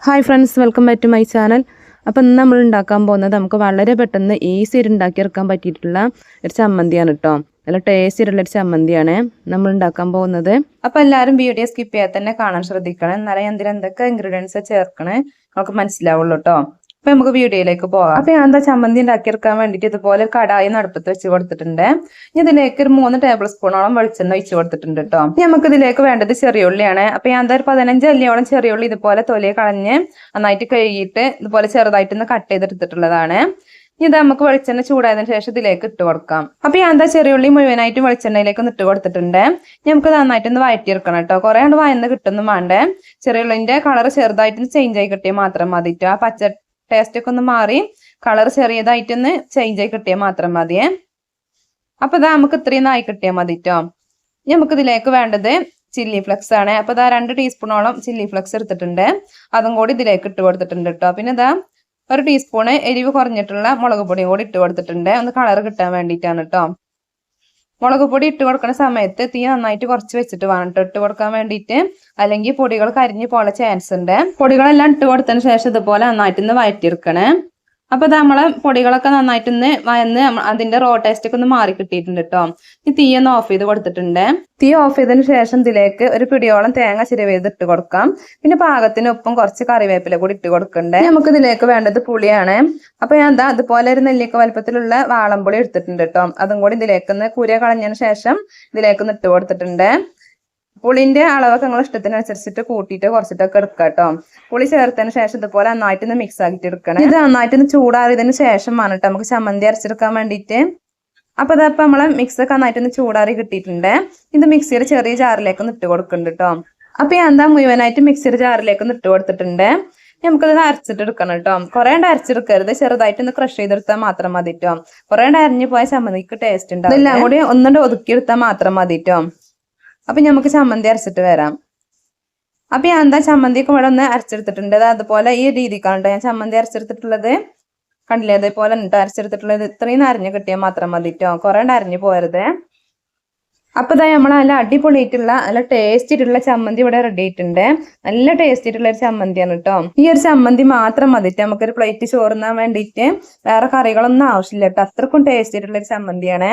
Hi friends, welcome back to my channel. അപ്പം ഇന്ന് നമ്മൾ ഉണ്ടാക്കാൻ പോകുന്നത് നമുക്ക് വളരെ പെട്ടെന്ന് ഈസി ആയിട്ട് ഉണ്ടാക്കിയെടുക്കാൻ പറ്റിയിട്ടുള്ള ഒരു ചമ്മന്തിയാണ് കേട്ടോ. നല്ല ടേസ്റ്റ് ആയിട്ടുള്ള ഒരു ചമ്മന്തിയാണ് നമ്മൾ ഉണ്ടാക്കാൻ പോകുന്നത്. അപ്പം എല്ലാവരും വീഡിയോ സ്കിപ്പ് ചെയ്യാതെ തന്നെ കാണാൻ ശ്രദ്ധിക്കണം. എന്നാലേ എന്തൊക്കെ ഇൻഗ്രീഡിയൻസ് ചേർക്കണേ നമുക്ക് മനസ്സിലാവുള്ളൂ കേട്ടോ. അപ്പൊ നമുക്ക് വീഡിയോയിലേക്ക് പോകാം. അപ്പൊ ഞാൻ എന്താ ചമ്മന്തി ഉണ്ടാക്കിയെടുക്കാൻ വേണ്ടിയിട്ട് ഇതുപോലെ കടായി അടുപ്പത്ത് വെച്ച് കൊടുത്തിട്ടുണ്ട്. ഇതിലേക്ക് ഒരു 3 ടേബിൾ സ്പൂണോളം വെളിച്ചെണ്ണ ഒഴിച്ച് കൊടുത്തിട്ടുണ്ട് കേട്ടോ. നമുക്ക് ഇതിലേക്ക് വേണ്ടത് ചെറിയുള്ളിയാണ്. അപ്പൊ ഞാൻ എന്താ ഒരു 15 അല്ലിയോളം ചെറിയുള്ളി ഇതുപോലെ തൊലിയെ കളഞ്ഞ് നന്നായിട്ട് കഴുകിയിട്ട് ഇതുപോലെ ചെറുതായിട്ടൊന്ന് കട്ട് ചെയ്തെടുത്തിട്ടുള്ളതാണ്. ഇത് നമുക്ക് വെളിച്ചെണ്ണ ചൂടായതിനു ശേഷം ഇതിലേക്ക് ഇട്ട് കൊടുക്കാം. അപ്പൊ ഞാൻ എന്താ ചെറിയുള്ളി മുഴുവനായിട്ട് വെളിച്ചെണ്ണയിലേക്ക് ഇട്ട് കൊടുത്തിട്ടുണ്ട്. നമുക്ക് നന്നായിട്ടൊന്ന് വഴറ്റിയെടുക്കണം കേട്ടോ. കുറെ കൊണ്ട് വയന്ന് കിട്ടുന്നു വേണ്ടേ. ചെറിയുള്ളിന്റെ കളർ ചെറുതായിട്ടൊന്ന് ചേഞ്ച് ആയി കിട്ടിയാൽ മാത്രം മതിട്ടോ. ആ പച്ച ടേസ്റ്റ് ഒക്കെ ഒന്ന് മാറി കളർ ചെറിയതായിട്ടൊന്ന് ചേഞ്ച് ആയി കിട്ടിയാൽ മാത്രം മതിയേ. അപ്പൊ ഇതാ നമുക്ക് ഇത്രയും ആയി കിട്ടിയാൽ മതിട്ടോ. നമുക്ക് ഇതിലേക്ക് വേണ്ടത് ചില്ലി ഫ്ലെക്സ് ആണ്. അപ്പൊ ഇതാ 2 ടീസ്പൂണോളം ചില്ലി ഫ്ലെക്സ് എടുത്തിട്ടുണ്ട്. അതും കൂടി ഇതിലേക്ക് ഇട്ട് കൊടുത്തിട്ടുണ്ട് കേട്ടോ. പിന്നെ ഇതാ 1 ടീസ്പൂണ് എരിവ് കുറഞ്ഞിട്ടുള്ള മുളക് പൊടിയും കൂടി ഇട്ട് കൊടുത്തിട്ടുണ്ട്. ഒന്ന് കളർ കിട്ടാൻ വേണ്ടിയിട്ടാണ് കേട്ടോ. മുളക് പൊടി ഇട്ട് കൊടുക്കുന്ന സമയത്ത് തീ നന്നായിട്ട് കുറച്ച് വെച്ചിട്ട് വേണം കേട്ടോ ഇട്ട് കൊടുക്കാൻ വേണ്ടിയിട്ട്. അല്ലെങ്കിൽ പൊടികൾ കരിഞ്ഞു പോലെ ചാൻസ് ഉണ്ട്. പൊടികളെല്ലാം ഇട്ട് കൊടുത്തതിന് ശേഷം ഇതുപോലെ നന്നായിട്ടൊന്ന് വഴറ്റിയെടുക്കണേ. അപ്പൊ നമ്മളെ പൊടികളൊക്കെ നന്നായിട്ടൊന്ന് വയന്ന് അതിന്റെ റോ ടേസ്റ്റ് ഒക്കെ ഒന്ന് മാറി കിട്ടിയിട്ടുണ്ട് കേട്ടോ. ഈ തീ ഒന്ന് ഓഫ് ചെയ്ത് കൊടുത്തിട്ടുണ്ട്. തീ ഓഫ് ചെയ്തതിന് ശേഷം ഇതിലേക്ക് ഒരു പിടിയോളം തേങ്ങ ചിരവേത് ഇട്ട് കൊടുക്കാം. പിന്നെ പാകത്തിന് ഉപ്പും കുറച്ച് കറിവേപ്പില കൂടി ഇട്ട് കൊടുക്കണ്ടേ. നമുക്ക് ഇതിലേക്ക് വേണ്ടത് പുളിയാണ്. അപ്പൊ ഞാൻ എന്താ അതുപോലെ ഒരു നെല്ലിക്ക വലുപ്പത്തിലുള്ള വാളംപുളി എടുത്തിട്ടുണ്ട് കേട്ടോ. അതും കൂടി ഇതിലേക്കൊന്ന് കുര കളഞ്ഞതിന് ശേഷം ഇതിലേക്കൊന്ന് ഇട്ട് കൊടുത്തിട്ടുണ്ട്. പുളിന്റെ അളവൊക്കെ നിങ്ങൾ ഇഷ്ടത്തിനനുസരിച്ചിട്ട് കൂട്ടിയിട്ട് കുറച്ചിട്ടൊക്കെ എടുക്കുക കേട്ടോ. പുളി ചേർത്തതിന് ശേഷം ഇതുപോലെ നന്നായിട്ടൊന്ന് മിക്സ് ആക്കിയിട്ട് എടുക്കണം. ഇത് നന്നായിട്ടൊന്ന് ചൂടാറിയതിന് ശേഷം ആണ് കേട്ടോ നമുക്ക് ചമ്മന്തി അരച്ചെടുക്കാൻ വേണ്ടിയിട്ട്. അപ്പൊ അതപ്പം നമ്മളെ മിക്സ് ഒക്കെ നന്നായിട്ടൊന്ന് ചൂടാറി കിട്ടിയിട്ടുണ്ട്. ഇത് മിക്സിയുടെ ചെറിയ ജാറിലേക്ക് ഒന്ന് ഇട്ട് കൊടുക്കുന്നുണ്ട് കേട്ടോ. അപ്പൊ ഞാൻ എന്താ മുഴുവനായിട്ട് മിക്സിയുടെ ജാറിലേക്ക് ഒന്ന് ഇട്ട് കൊടുത്തിട്ടുണ്ട്. നമുക്കത് അരച്ചിട്ട് എടുക്കണം കേട്ടോ. കുറെ അരച്ചെടുക്കരുത്, ചെറുതായിട്ടൊന്ന് ക്രഷ് ചെയ്തെടുത്താൽ മാത്രം മതി കേട്ടോ. കുറെ അരിഞ്ഞു പോയ ചമ്മന്തിക്ക് ടേസ്റ്റ് ഉണ്ടാവും. എല്ലാം കൂടി ഒന്നുകൊണ്ട് ഒതുക്കിയെടുത്താൽ മാത്രം മതി കേട്ടോ. അപ്പൊ നമുക്ക് ചമ്മന്തി അരച്ചിട്ട് വരാം. അപ്പൊ ഞാൻ എന്താ ചമ്മന്തി ഒക്കെ ഇവിടെ ഒന്ന് അരച്ചെടുത്തിട്ടുണ്ട്. അതുപോലെ ഈ രീതിക്കാണ് കേട്ടോ ഞാൻ ചമ്മന്തി അരച്ചെടുത്തിട്ടുള്ളത്. കണ്ടില്ലേ, അതേപോലെ ഉണ്ട് അരച്ചെടുത്തിട്ടുള്ളത്. ഇത്രയും അരിഞ്ഞ് കിട്ടിയാൽ മാത്രം മതി കേട്ടോ. കുറെ അരിഞ്ഞു പോരുത്. അപ്പൊ ഇതാ നമ്മൾ നല്ല അടിപൊളിയായിട്ടുള്ള നല്ല ടേസ്റ്റ് ആയിട്ടുള്ള ചമ്മന്തി ഇവിടെ റെഡി ആയിട്ടുണ്ട്. നല്ല ടേസ്റ്റ് ആയിട്ടുള്ള ഒരു ചമ്മന്തിയാണ് കേട്ടോ. ഈ ഒരു ചമ്മന്തി മാത്രം മതിട്ട് നമുക്കൊരു പ്ലേറ്റ് ചോറുന്നാൻ വേണ്ടിയിട്ട്. വേറെ കറികളൊന്നും ആവശ്യമില്ല കേട്ടോ. അത്രക്കും ടേസ്റ്റ് ആയിട്ടുള്ള ഒരു ചമ്മന്തിയാണ്.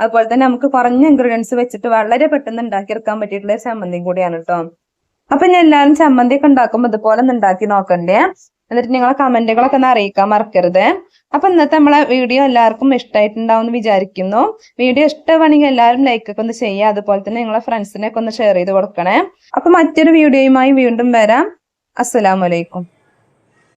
അതുപോലെ തന്നെ നമുക്ക് കുറഞ്ഞ ഇൻഗ്രീഡിയൻസ് വെച്ചിട്ട് വളരെ പെട്ടെന്ന് ഉണ്ടാക്കിയെടുക്കാൻ പറ്റിയിട്ടുള്ള ഒരു ചമ്മന്തിയും കൂടിയാണ് കേട്ടോ. അപ്പൊ ഞാൻ എല്ലാവരും ചമ്മന്തി ഒക്കെ ഉണ്ടാക്കുമ്പോൾ ഇതുപോലെ ഒന്ന് ഉണ്ടാക്കി നോക്കണ്ടേ. എന്നിട്ട് നിങ്ങളെ കമന്റുകളൊക്കെ ഒന്ന് അറിയിക്കാൻ മറക്കരുത്. അപ്പൊ ഇന്നത്തെ നമ്മളെ വീഡിയോ എല്ലാവർക്കും ഇഷ്ടമായിട്ടുണ്ടാവും എന്ന് വിചാരിക്കുന്നു. വീഡിയോ ഇഷ്ടമാണെങ്കിൽ എല്ലാവരും ലൈക്ക് ഒക്കെ ഒന്ന് ചെയ്യുക. അതുപോലെ തന്നെ നിങ്ങളെ ഫ്രണ്ട്സിനൊക്കെ ഒന്ന് ഷെയർ ചെയ്ത് കൊടുക്കണേ. അപ്പൊ മറ്റൊരു വീഡിയോയുമായി വീണ്ടും വരാം. അസ്സലാമു അലൈക്കും.